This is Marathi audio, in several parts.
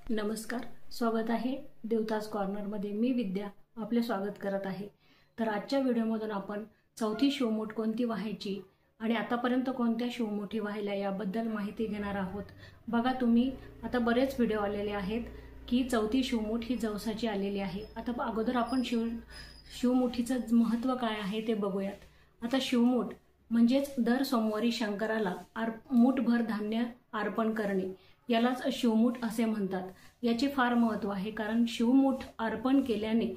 नमस्कार, स्वागत आहे देवताज कॉर्नरमध्ये। मी विद्या आपले स्वागत करत आहे। तर आजच्या व्हिडिओमधून आपण चौथी शिवमूठ कोणती वाहायची आणि आतापर्यंत कोणत्या शिवमुठी वाहिल्या याबद्दल माहिती घेणार आहोत। बघा, तुम्ही आता बरेच व्हिडिओ आलेले आहेत की चौथी शिवमूठ ही जवसाची आलेली आहे। आता अगोदर आपण शिवमुठीचं महत्त्व काय आहे ते बघूयात। आता शिवमूठ म्हणजेच दर सोमवारी शंकराला मूठभर धान्य अर्पण करणे, यालाच शिवमूठ असे म्हणतात। याचे फार महत्त्व आहे, कारण शिवमूठ अर्पण केल्याने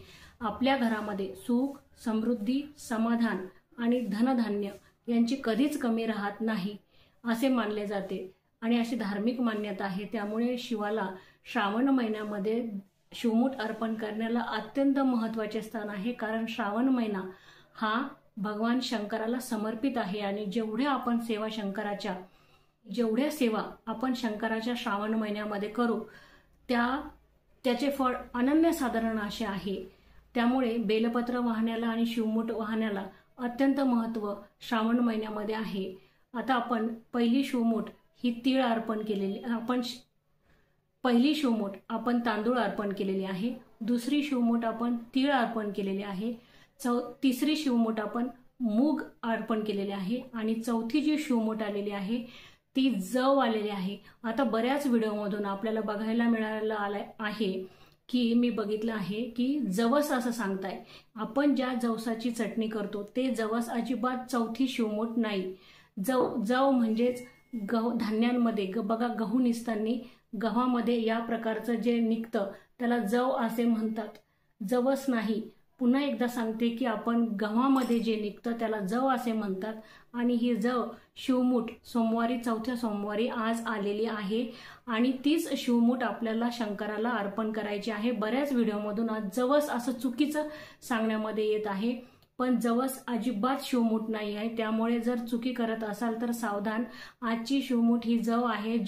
आपल्या घरामध्ये सुख, समृद्धी, समाधान आणि धनधान्य यांची कधीच कमी राहत नाही असे मानले जाते आणि अशी धार्मिक मान्यता आहे। त्यामुळे शिवाला श्रावण महिन्यामध्ये शिवमूठ अर्पण करण्याला अत्यंत महत्त्वाचे स्थान आहे, कारण श्रावण महिना हा भगवान शंकराला समर्पित आहे आणि जेवढ्या सेवा आपण शंकराच्या श्रावण महिन्यामध्ये करू त्याचे फळ अनन्यसाधारण असे आहे। त्यामुळे बेलपत्र वाहण्याला आणि शिवमूठ वाहण्याला अत्यंत महत्त्व श्रावण महिन्यामध्ये आहे। आता आपण पहिली शिवमूठ ही तीळ अर्पण केलेली, पहिली शिवमूठ आपण तांदूळ अर्पण केलेली आहे, दुसरी शिवमूठ आपण तीळ अर्पण केलेली आहे, तिसरी शिवमूठ आपण मूग अर्पण केलेले आहे आणि चौथी जी शिवमूठ आलेली आहे ती जव आलेली आहे। आता बऱ्याच व्हिडिओमधून आपल्याला बघायला मिळालं आहे की मी बघितलं आहे की जवस असं सांगताय। आपण ज्या जवसाची चटणी करतो ते जवस अजिबात चौथी शिवमूठ नाही। जव म्हणजेच धान्यांमध्ये बघा, गहू निसताना गव्हामध्ये या प्रकारचं जे निघतं त्याला जव असे म्हणतात, जवस नाही। पुन्हा एकदा सांगते की आपण गव्हामध्ये जे निघतं त्याला जव असे म्हणतात आणि ही जव शिवमूठ चौथ्या सोमवारी आज आलेली आहे आणि तीच शिवमूठ आपल्याला शंकराला अर्पण करायची आहे। बऱ्याच व्हिडिओमधून आज जवस असं चुकीचं सांगण्यामध्ये येत आहे, पण जवस अजिबात शिवमूठ नाही आहे। त्यामुळे जर चुकी करत असाल तर सावधान। आजची शिवमूठ ही जव आहे।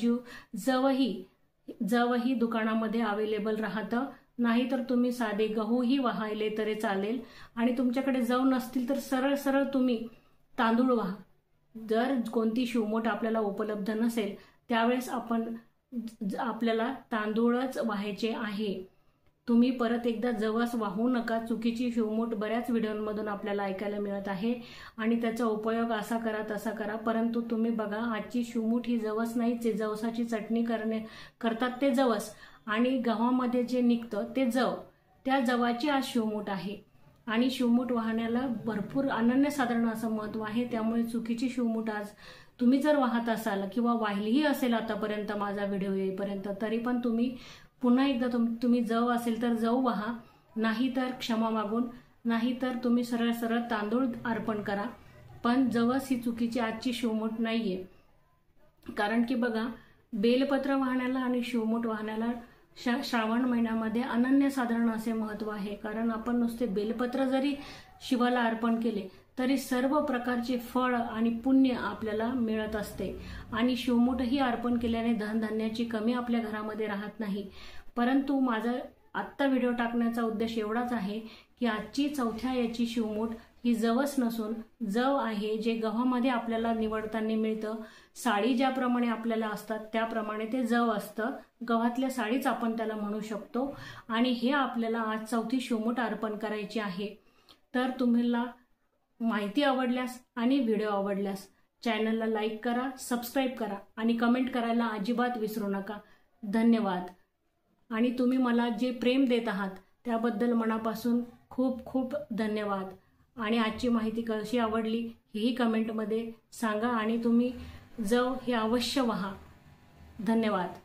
जवही दुकानामध्ये अवेलेबल राहतं, नाहीतर तुम्ही साधे गहूही वाहिले तरी चालेल आणि तुमच्याकडे जव नसतील तर सरळ सरळ तुम्ही तांदूळ वाहा। जर कोणती शिवमूठ आपल्याला उपलब्ध नसेल त्यावेळेस आपल्याला तांदूळच वाहायचे आहे। तुम्ही परत एकदा जवस वाहू नका। चुकीची शिवमूठ बऱ्याच व्हिडिओंमधून आपल्याला ऐकायला मिळत आहे आणि त्याचा उपयोग असा करा तसा करा, परंतु तुम्ही बघा आजची शिवमूठ ही जवस नाहीच आहे। जवसाची चटणी करतात ते जवस आणि गव्हामध्ये जे निघतं ते जव, त्या जवाची आज शिवमूठ आहे आणि शिवमूठ वाहण्याला भरपूर अनन्यसाधारण असं महत्त्व आहे। त्यामुळे चुकीची शिवमूठ आज तुम्ही जर वाहत असाल किंवा वाहिलीही असेल आतापर्यंत माझा व्हिडिओ येईपर्यंत, तरी पण तुम्ही पुन्हा एकदा तुम्ही जव असेल तर जव वाहा, नाही तर क्षमा मागून, नाही तर तुम्ही सरळ सरळ तांदूळ अर्पण करा। पण जवस ही चुकीची आजची शिवमूठ नाहीये, कारण की बघा, बेलपत्र वाहण्याला आणि शिवमूठ वाहण्याला श्रावण महिन्यामध्ये अनन्यसाधारण असे महत्त्व आहे। कारण आपण नुसते बेलपत्र जरी शिवाला अर्पण केले तरी सर्व प्रकारचे फळ आणि पुण्य आपल्याला मिळत असते आणि शिवमूठही अर्पण केल्याने धनधान्याची कमी आपल्या घरामध्ये राहत नाही। परंतु माझा आत्ता व्हिडिओ टाकण्याचा उद्देश एवढाच आहे की आजची चौथ्या याची शिवमूठ ही जवस नसून जव आहे, जे गव्हामध्ये आपल्याला निवडताना मिळतं। साडी ज्याप्रमाणे आपल्याला असतात त्याप्रमाणे ते जव असतं, गव्हातल्या साडीच आपण त्याला म्हणू शकतो आणि हे आपल्याला आज चौथी शिवमूठ अर्पण करायची आहे। तर तुम्हाला माहिती आवडल्यास आणि व्हिडिओ आवडल्यास चॅनलला लाईक करा, सबस्क्राईब करा आणि कमेंट करायला अजिबात विसरू नका। धन्यवाद। आणि तुम्ही मला जे प्रेम देत आहात त्याबद्दल मनापासून खूप खूप धन्यवाद। आणि आजची माहिती कशी आवडली हेही कमेंटमध्ये सांगा आणि तुम्ही जव हे अवश्य वाहा। धन्यवाद।